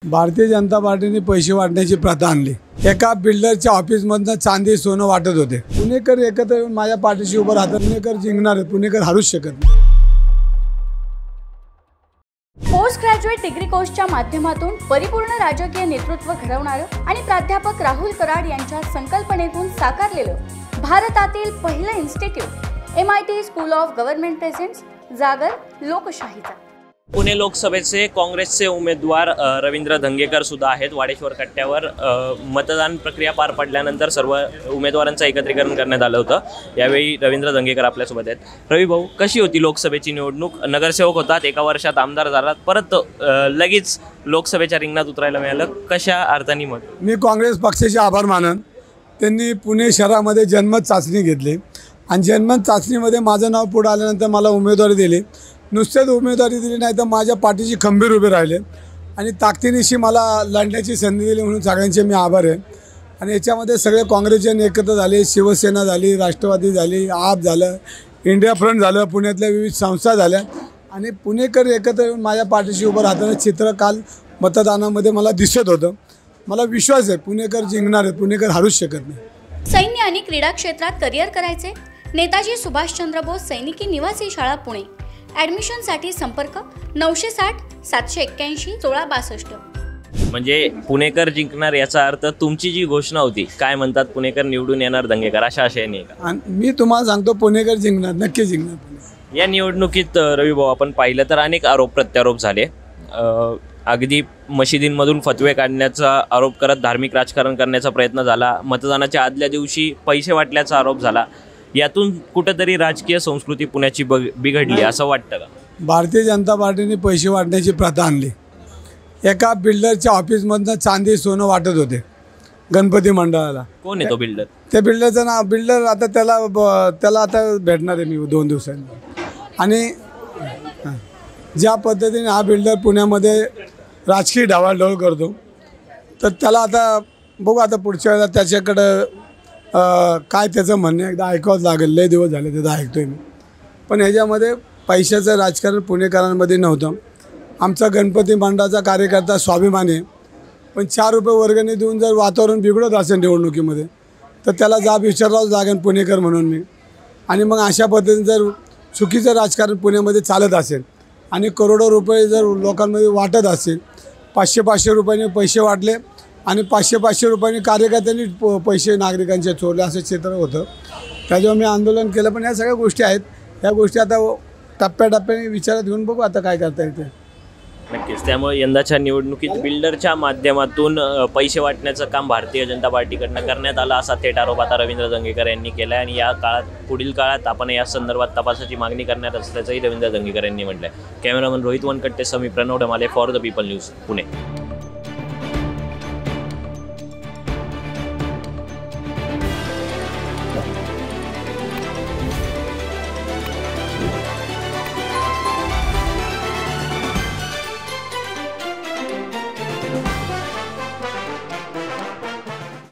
भारतीय जनता पार्टीने पैसे वाटण्याची प्रथा आणली। एका बिल्डरच्या ऑफिसमधनं चांदी सोनं वाटत होते। पुणेकर एकत्र येऊन माझ्या पाठीशी उभं राहतात। पुणेकर जिंकणार, पुणेकर हारूच शकत नाही। पोस्ट ग्रॅज्युएट डिग्री कोर्सच्या माध्यमातून परिपूर्ण राजकीय नेतृत्व घडवणारं आणि प्राध्यापक राहुल कराड यांच्या संकल्पनेतून साकारलेलं भारतातील पहिलं institute MIT school of government presents जागर लोकशाहीचा। पुणे लोकसभेचे काँग्रेसचे उमेदवार रवींद्र धंगेकर सुद्धा आहेत। वाडेश्वर कट्ट्यावर मतदान प्रक्रिया पार पडल्यानंतर सर्व उमेदवारांचं एकत्रीकरण करण्यात आलं होतं। यावेळी रवींद्र धंगेकर आपल्यासोबत आहेत। रवी भाऊ, कशी होती लोकसभेची निवडणूक? नगरसेवक होतात, एका वर्षात आमदार झालात, परत लगेच लोकसभेच्या रिंगणात उतरायला मिळालं, कशा अर्थाने? मग मी काँग्रेस पक्षाचे आभार मानन। त्यांनी पुणे शहरामध्ये जनमत चाचणी घेतली आणि जनमत चाचणीमध्ये माझं नाव पुढे आल्यानंतर मला उमेदवारी दिली। नुसतेच उमेदवारी दिली नाही तर माझ्या पाठीशी खंबीर उभे राहिले आणि ताकदीनिशी मला लढण्याची संधी दिली, म्हणून सगळ्यांचे मी आभार आहे। आणि याच्यामध्ये सगळे काँग्रेसजन एकत्र झाले, शिवसेना झाली, राष्ट्रवादी झाली, आप झालं, इंडिया फ्रंट झालं, पुण्यातल्या विविध संस्था झाल्या आणि पुणेकर एकत्र येऊन माझ्या पाठीशी उभं राहताना चित्र काल मतदानामध्ये मला दिसत होतं। मला विश्वास आहे पुणेकर जिंकणार आहे, पुणेकर हारूच शकत नाही। सैन्य आणि क्रीडा क्षेत्रात करिअर करायचे? नेताजी सुभाषचंद्र बोस सैनिकी निवासी शाळा पुणे। ॲडमिशनसाठी संपर्क 960 781 1662। म्हणजे पुणेकर जिंकणार याचा अर्थ तुमची जी घोषणा होती, काय म्हणतात, पुणेकर निवडून येणार, धंगेकर, अशा आशयाने का? मी तुम्हाला सांगतो पुणेकर जिंकणार, नक्की जिंकणार। या निवडणुकीत रवी भाऊ आपण पाहिलं तर अनेक आरोप प्रत्यारोप झाले। अगदी मशिदींमधून फतवे काढण्याचा आरोप करत धार्मिक राजकारण करण्याचा प्रयत्न झाला। मतदानाच्या आदल्या दिवशी पैसे वाटल्याचा आरोप झाला। यातून कुठेतरी राजकीय संस्कृती पुण्याची बिघडली असं वाटतं का? भारतीय जनता पार्टीने पैसे वाटण्याची प्रथा आणली। एका बिल्डरच्या ऑफिसमधनं चांदी सोनं वाटत होते गणपती मंडळाला। कोण आहे तो बिल्डर? त्या बिल्डरचं नाव बिल्डर आता त्याला आता भेटणार आहे मी 2 दिवसांनी। आणि ज्या पद्धतीने हा बिल्डर पुण्यामध्ये राजकीय ढवळाढवळ करतो, तर त्याला आता बघू, आता पुढच्या वेळेला त्याच्याकडं काय त्याचं म्हणणं एकदा ऐकावंच लागेल। लय दिवस झाले त्याचं ऐकतोय मी, पण ह्याच्यामध्ये पैशाचं राजकारण पुणेकरांमध्ये नव्हतं। आमचा गणपती मंडळाचा कार्यकर्ता स्वाभिमानी आहे, पण 4 रुपये वर्गणी देऊन जर वातावरण बिघडत असेल निवडणुकीमध्ये तर त्याला जाब विचारावंच लागेल पुणेकर म्हणून मी। आणि मग अशा पद्धतीने जर चुकीचं राजकारण पुण्यामध्ये चालत असेल आणि करोडो रुपये जर लोकांमध्ये वाटत असेल, 500-500 रुपयांनी पैसे वाटले आणि 500-500 रुपयांनी कार्यकर्त्यांनी पैसे नागरिकांचे चोरले, असं चित्र होतं। त्याच्यावर मी आंदोलन केलं। पण ह्या सगळ्या गोष्टी आहेत, ह्या गोष्टी आता टप्प्याटप्प्याने विचारात घेऊन बघू आता काय करता येते। नक्कीच, त्यामुळे यंदाच्या निवडणुकीत बिल्डरच्या माध्यमातून पैसे वाटण्याचं काम भारतीय जनता पार्टीकडनं करण्यात आलं असा थेट आरोप आता रवींद्र धंगेकर यांनी केला आहे। आणि या काळात, पुढील काळात आपण या संदर्भात तपासाची मागणी करण्यात असल्याचंही रवींद्र धंगेकर यांनी म्हटलं आहे। Cameraman Rohit Wankatte, Sami Pranav Dhamale, for the people news, Pune.